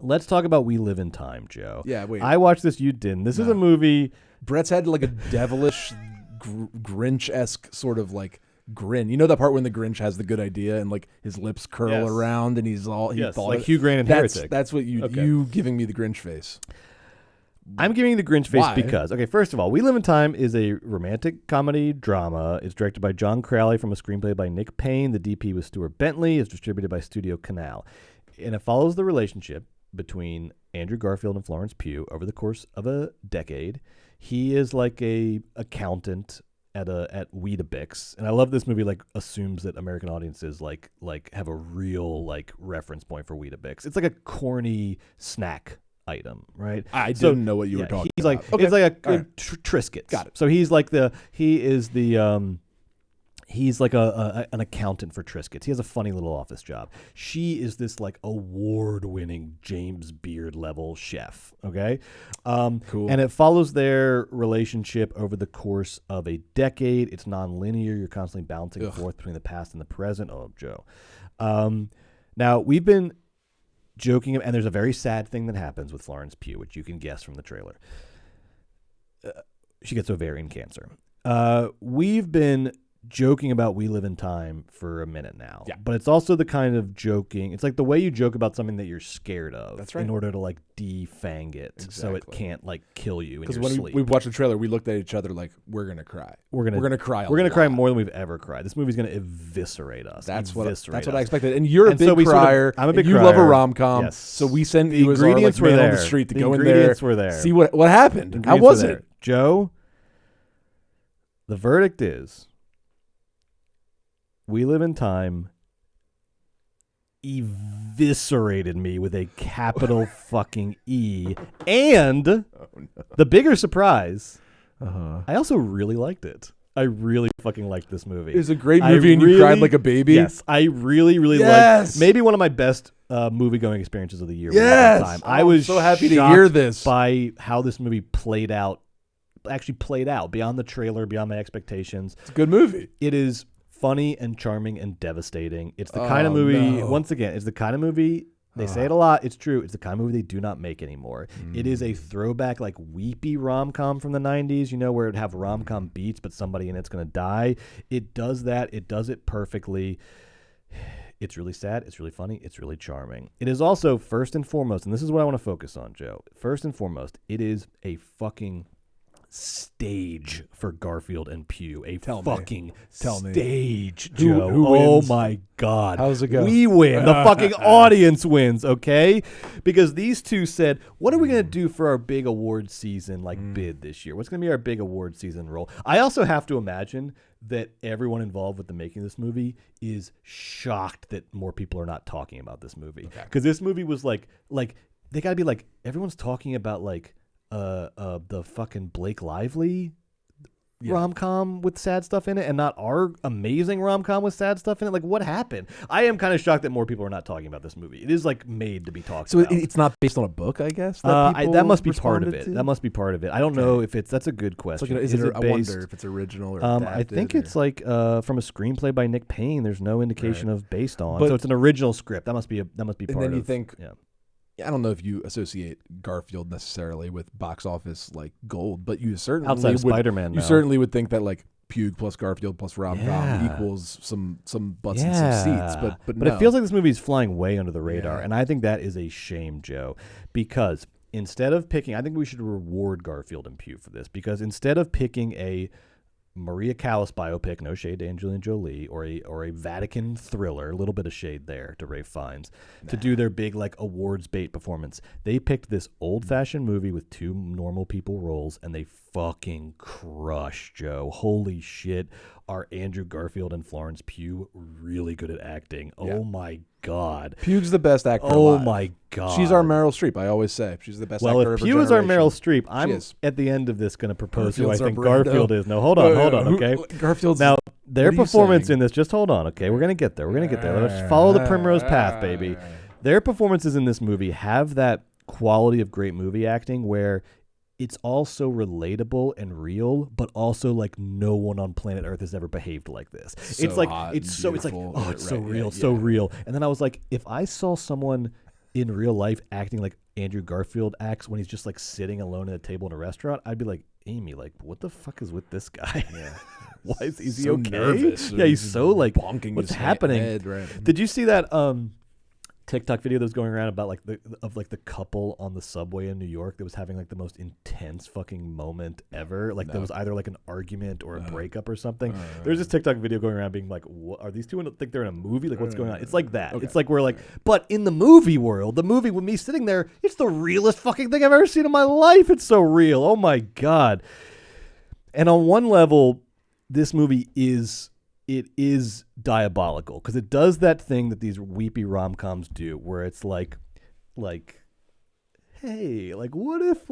Let's talk about We Live in Time, Joe. Yeah, wait. I watched this, you didn't. This is a movie. Brett's had like a devilish, Grinch-esque sort of like grin. You know that part when the Grinch has the good idea and like his lips curl around and he's all yes, thought like Hugh Grant and Heretic. That's what you giving me the Grinch face. I'm giving you the Grinch face Why? because, okay, first of all, We Live in Time is a romantic comedy drama. It's directed by John Crowley from a screenplay by Nick Payne. The DP was Stuart Bentley. It's distributed by Studio Canal. And it follows the relationship between Andrew Garfield and Florence Pugh over the course of a decade. He is like a accountant at Weetabix, and I love this movie. Like assumes that American audiences like have a real like reference point for Weetabix. It's like a corny snack item, right? I didn't know what you were talking he's about. Like, okay. It's like a Triscuits. Got it. So he's like he's like an accountant for Triscuits. He has a funny little office job. She is this like award-winning James Beard level chef. Okay, Cool. And it follows their relationship over the course of a decade. It's non-linear. You're constantly bouncing forth between the past and the present. Oh, Joe. Now we've been joking, and there's a very sad thing that happens with Florence Pugh, which you can guess from the trailer. She gets ovarian cancer. We've been joking about We Live in Time for a minute now. Yeah. But it's also the kind of joking. It's like the way you joke about something that you're scared of. That's right. In order to like defang it so it can't like kill you in your when sleep. we watched the trailer, we looked at each other like we're gonna cry. We're gonna cry. We're gonna cry more than we've ever cried. This movie's gonna eviscerate us. That's what I expected. And you're a big so crier. I'm a big you crier. love a rom-com. Yes. So we sent you as our ingredients like, were man there. on the street to The go in there. ingredients were there. See what happened. How was it? Joe, the verdict is We Live in Time eviscerated me with a capital fucking E. And the bigger surprise, I also really liked it. I really fucking liked this movie. It was a great movie and you cried like a baby. Yes, I really liked maybe one of my best movie-going experiences of the year. Yes. I was so happy to hear this. By how this movie actually played out beyond the trailer, beyond my expectations. It's a good movie. It is funny and charming and devastating. It's the kind of movie, once again, it's the kind of movie, they say it a lot, it's true, it's the kind of movie they do not make anymore. It is a throwback, like weepy rom-com from the 90s, you know, where it'd have rom-com beats, but somebody in it's going to die. It does that. It does it perfectly. It's really sad. It's really funny. It's really charming. It is also, first and foremost, and this is what I want to focus on, Joe. First and foremost, it is a fucking stage for Garfield and Pugh. Tell me. Stage, Joe. Who oh wins? My God. How's it go? We win. The fucking audience wins, okay? Because these two said, what are we going to do for our big award season bid this year? What's going to be our big award season role? I also have to imagine that everyone involved with the making of this movie is shocked that more people are not talking about this movie. Because this movie was like they got to be like, everyone's talking about the fucking Blake Lively rom-com with sad stuff in it and not our amazing rom-com with sad stuff in it. Like, what happened? I am kind of shocked that more people are not talking about this movie. It is like made to be talked about. So it's not based on a book, I guess? That must be part of it. To? That must be part of it. I don't know if that's a good question. Like, I wonder if it's original or adapted. I think it's like from a screenplay by Nick Payne. There's no indication of based on. So it's an original script. That must be part of it. And then you think... Yeah. I don't know if you associate Garfield necessarily with box office like gold, but you certainly outside of Spider-Man. You certainly would think that like Pugh plus Garfield plus rom-com equals some butts and some seats. But no. It feels like this movie is flying way under the radar, and I think that is a shame, Joe, because instead of picking, I think we should reward Garfield and Pugh for this, because instead of picking a Maria Callas biopic, no shade to Angelina Jolie, or a Vatican thriller, a little bit of shade there to Ralph Fiennes, to do their big like awards bait performance. They picked this old-fashioned movie with two normal people roles, and they fucking crushed, Joe. Holy shit. Are Andrew Garfield and Florence Pugh really good at acting? Yeah. Oh my God. Pugh's the best actor alive. My God. She's our Meryl Streep, I always say. She's the best actor of her generation. Well, if Pugh is our Meryl Streep, I'm at the end of this going to propose who I think Garfield is. No, hold on, okay? Garfield's... Now, their performance in this, just hold on, okay? We're going to get there. Let's follow the primrose path, baby. Their performances in this movie have that quality of great movie acting where it's all so relatable and real, but also like no one on planet Earth has ever behaved like this. So it's like hot it's so beautiful. it's so real. And then I was like, if I saw someone in real life acting like Andrew Garfield acts when he's just like sitting alone at a table in a restaurant, I'd be like, Amy, like, what the fuck is with this guy? Yeah. Why is he so okay? nervous? Yeah, he's so like, bonking what's his happening? Head, right? Did you see that TikTok video that was going around about like the couple on the subway in New York that was having like the most intense fucking moment ever? Like there was either like an argument or a breakup or something. There's this TikTok video going around being like, what, are these two think they're in a movie? Like what's going on? It's like that. It's like we're like, but in the movie world, the movie with me sitting there, it's the realest fucking thing I've ever seen in my life. It's so real. Oh my God. And on one level, this movie is diabolical because it does that thing that these weepy rom-coms do where it's like hey, like what if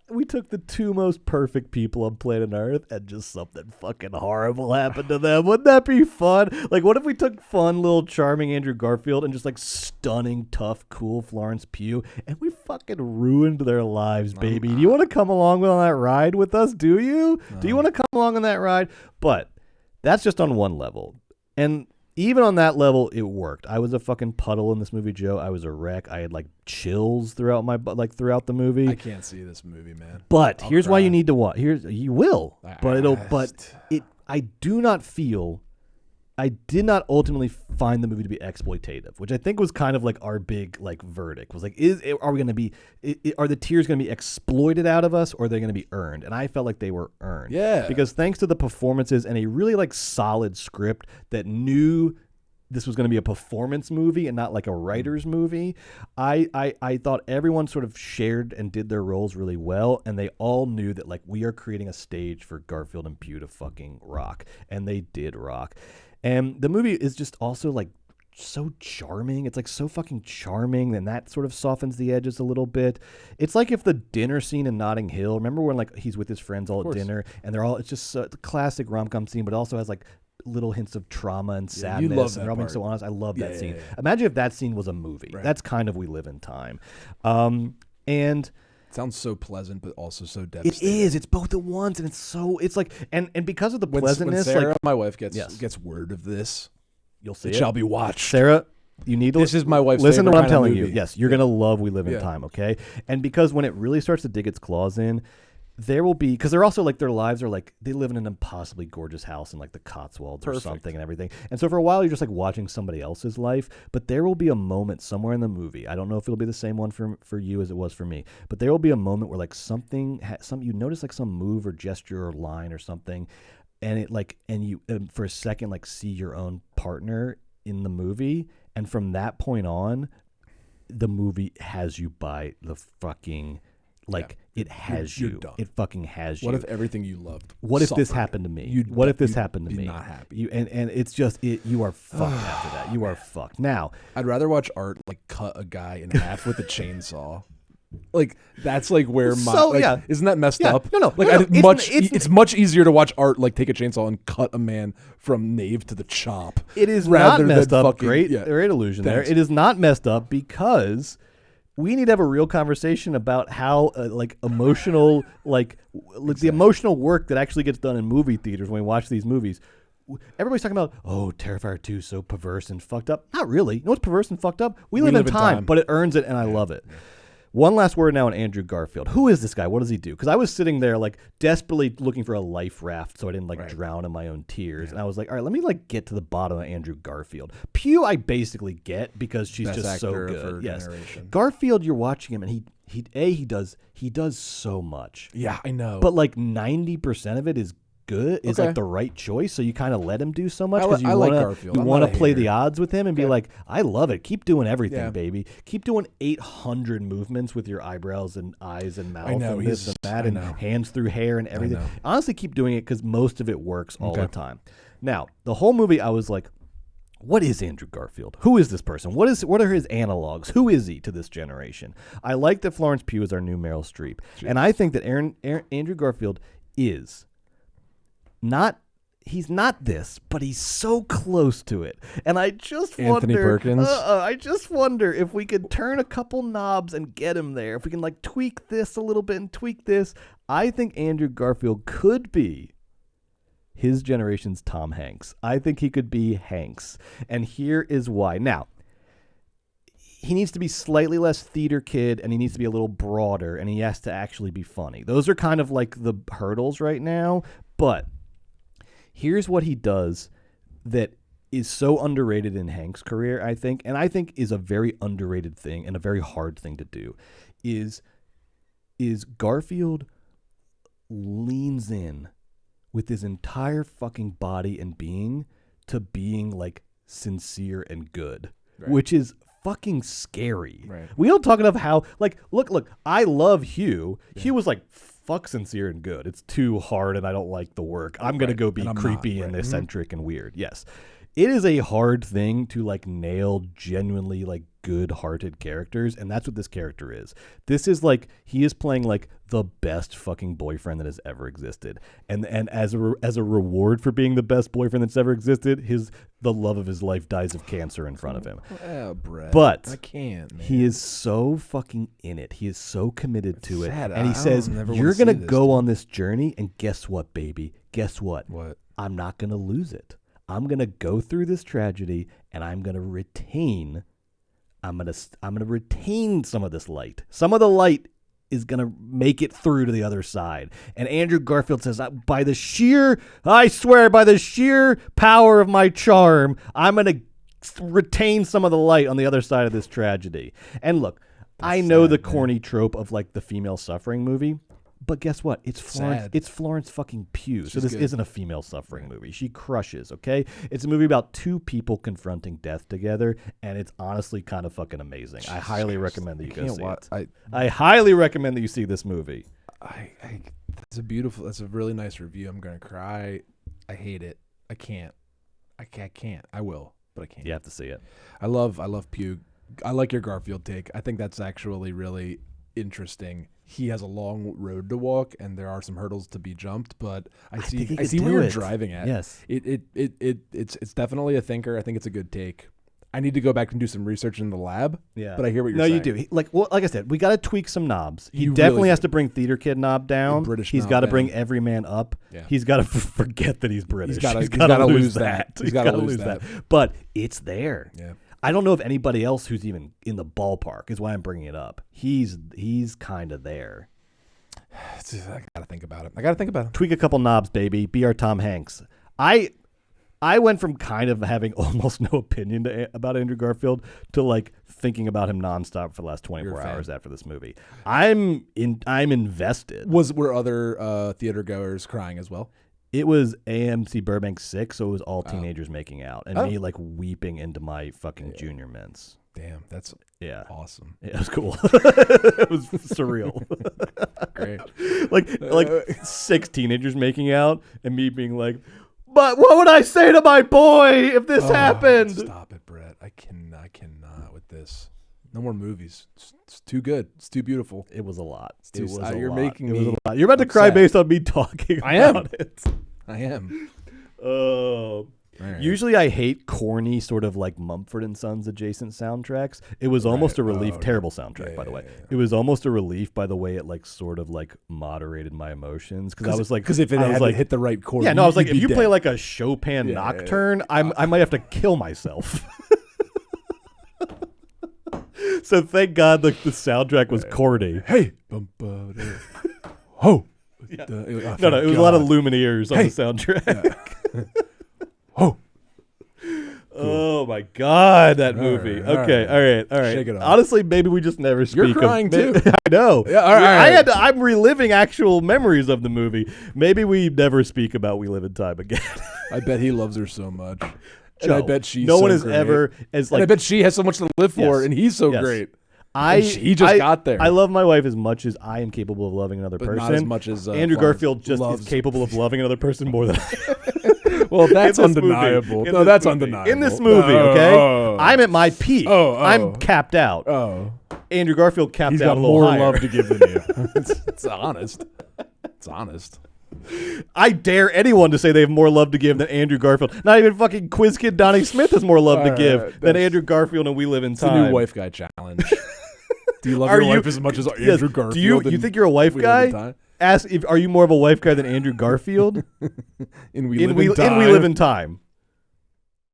we took the two most perfect people on planet Earth and just something fucking horrible happened to them? Wouldn't that be fun? Like what if we took fun little charming Andrew Garfield and just like stunning tough cool Florence Pugh and we fucking ruined their lives, baby? Do you want to come along on that ride with us? Do you want to come along on that ride? But that's just on one level. And even on that level, it worked. I was a fucking puddle in this movie, Joe. I was a wreck. I had like chills throughout throughout the movie. I can't see this movie, man. But here's why you need to watch. You will. I did not ultimately find the movie to be exploitative, which I think was kind of like our big like verdict was like, are the tears going to be exploited out of us or are they going to be earned? And I felt like they were earned. Yeah. Because thanks to the performances and a really like solid script that knew this was going to be a performance movie and not like a writer's movie, I thought everyone sort of shared and did their roles really well, and they all knew that like we are creating a stage for Garfield and Pugh to fucking rock, and they did rock. And the movie is just also like so charming. It's like so fucking charming, and that sort of softens the edges a little bit. It's like if the dinner scene in Notting Hill, remember when like he's with his friends all at dinner and they're all, it's just it's a classic rom-com scene, but it also has like little hints of trauma and sadness. You love that and they're all being part. so honest. I love that scene. Yeah. Imagine if that scene was a movie. Right. That's kind of We Live in Time. And sounds so pleasant, but also so devastating. it is. It's both at once, and it's like, and because of the pleasantness, when Sarah, like my wife, gets word of this, you'll see it shall be watched. Sarah, you need to. This is my wife's listen to favorite what I'm kind of telling you. movie. Yes, you're gonna love We Live in Time. Okay, and because when it really starts to dig its claws in, there will be, because they're also like, their lives are like, they live in an impossibly gorgeous house in like the Cotswolds or something and everything. And so for a while you're just like watching somebody else's life, but there will be a moment somewhere in the movie. I don't know if it'll be the same one for you as it was for me, but there will be a moment where like you notice like some move or gesture or line or something, and it like, and you for a second like see your own partner in the movie, and from that point on, the movie has you by the fucking it has you're you. done. It fucking has you. What if everything you loved? What if this suffered? happened to me? You'd What if this you'd happened to be me? Not happy. You and it's just you are fucked after that. You are fucked. Now, I'd rather watch art like cut a guy in half with a chainsaw. Like that's like where my So, like, yeah. isn't that messed Yeah. up? No, Like it's much easier to watch art like take a chainsaw and cut a man from nave to the chop. it is rather not messed than up. fucking- Great yeah. illusion Thanks. there. It is not messed up because we need to have a real conversation about how emotional the emotional work that actually gets done in movie theaters when we watch these movies. Everybody's talking about, oh, Terrifier 2 is so perverse and fucked up. Not really. You know what's perverse and fucked up? We live in time, but it earns it, and I love it. Yeah. One last word now on Andrew Garfield. Who is this guy? What does he do? Because I was sitting there like desperately looking for a life raft so I didn't drown in my own tears. And I was like, all right, let me get to the bottom of Andrew Garfield. Pugh I basically get because she's Best just so actor good. of her Yes. generation. Garfield, you're watching him and he does so much. Yeah, I know. But like 90% of it is good, is Okay. like the right choice, so you kind of let him do so much I because you like want Garfield. to I'm want not to a play hater. the odds with him and be like, I love it, keep doing everything, Yeah. baby, keep doing 800 movements with your eyebrows and eyes and mouth know, and this and that and hands through hair and everything. know. Honestly, keep doing it because most of it works all the Okay. time. Now the whole movie I was like, what is Andrew Garfield? Who is this person? What are his analogs? Who is he to this generation? I like that Florence Pugh is our new Meryl Streep. And I think that Andrew Garfield is not, he's not this, but he's so close to it. And I just Anthony wonder, Perkins? I just wonder if we could turn a couple knobs and get him there. If we can like tweak this a little bit and tweak this, I think Andrew Garfield could be his generation's Tom Hanks. I think he could be Hanks. And here is why. Now, he needs to be slightly less theater kid, and he needs to be a little broader, and he has to actually be funny. Those are kind of like the hurdles right now. But here's what he does that is so underrated in Hank's career, I think, and I think is a very underrated thing and a very hard thing to do, is Garfield leans in with his entire fucking body and being to being like sincere and good, which is fucking scary. Right. We don't talk enough how, like, look, I love Hugh. Yeah. Hugh was like, fuck sincere and good. It's too hard and I don't like the work. I'm going to go be creepy and eccentric and weird. Yes. It is a hard thing to like nail genuinely like good-hearted characters, and that's what this character is. This is like, he is playing like the best fucking boyfriend that has ever existed, and as a reward for being the best boyfriend that's ever existed, the love of his life dies of cancer in front of him. Oh, Brett, but I can't, man. He is so fucking in it. He is so committed to it, and he says, "You're gonna go on this journey, and guess what, baby? Guess what? What? I'm not gonna lose it. I'm gonna go through this tragedy, and I'm gonna retain some of this light. Some of the light is gonna make it through to the other side." And Andrew Garfield says, I swear by the sheer power of my charm, I'm gonna retain some of the light on the other side of this tragedy. And look, I know the corny trope of like the female suffering movie. But guess what? It's Florence. Sad. It's Florence fucking Pugh. So this isn't a female suffering movie. She crushes. Okay, it's a movie about two people confronting death together, and it's honestly kind of fucking amazing. I highly recommend that you go see it. I highly recommend that you see this movie. That's a really nice review. I'm gonna cry. I hate it. I can't. I will, but I can't. You have to see it. I love Pugh. I like your Garfield take. I think that's actually really interesting. He has a long road to walk, and there are some hurdles to be jumped. But I see where you're driving at. Yes, it's definitely a thinker. I think it's a good take. I need to go back and do some research in the lab. Yeah, but I hear what you're saying. No, you do. Like I said, we got to tweak some knobs. He definitely really has to bring theater kid knob down. He's got to bring every man up. Yeah. He's got to forget that he's British. He's got to lose that. He's got to lose that. But it's there. Yeah. I don't know if anybody else who's even in the ballpark is why I'm bringing it up. He's kind of there. I gotta think about it. Tweak a couple knobs, baby. Be our Tom Hanks. I went from kind of having almost no opinion about Andrew Garfield to like thinking about him nonstop for the last 24 hours after this movie. I'm invested. Were other theater goers crying as well? It was AMC Burbank 6, so it was all teenagers making out and me like weeping into my fucking junior mints. Damn, that's awesome. Yeah, it was cool. It was surreal. Great. like 6 teenagers making out and me being like, but what would I say to my boy if this happened? Stop it, Brett. I cannot with this. No more movies. It's too good. It's too beautiful. It was a lot. You're making me. You're about to cry based on me talking about it. I am. Oh. Right. Usually I hate corny sort of like Mumford & Sons adjacent soundtracks. It was almost a relief. Terrible soundtrack, by the way. Yeah. It was almost a relief by the way it like sort of like moderated my emotions because I was like, because if it had like hit the right chord, I was like, if you play like a Chopin nocturne, I might have to kill myself. So thank God the soundtrack was corny. Hey, ho. Yeah. No, it was a lot of Lumineers on the soundtrack. Oh. Oh my God, that movie. All right. Shake it off. Honestly, maybe we just never speak. You're crying too. I know. Yeah, all right. I'm reliving actual memories of the movie. Maybe we never speak about We Live in Time again. I bet he loves her so much. And Joe, I bet she's no so one is great. ever as like. And I bet she has so much to live for, and he's so great. He just got there. I love my wife as much as I am capable of loving another person. Not as much as Andrew Garfield just is capable of loving another person more than I am. Well, that's undeniable. No, that's undeniable. In this movie, okay? I'm at my peak. I'm capped out. Andrew Garfield capped out a little higher. He's got more love to give than you. It's honest. It's honest. I dare anyone to say they have more love to give than Andrew Garfield. Not even fucking Quiz Kid Donnie Smith has more love to give than Andrew Garfield and We Live in Time. It's a new wife guy challenge. Do you love your wife as much as Andrew Garfield? Do you think you're a wife guy? Ask if are you more of a wife guy than Andrew Garfield? in We Live in Time.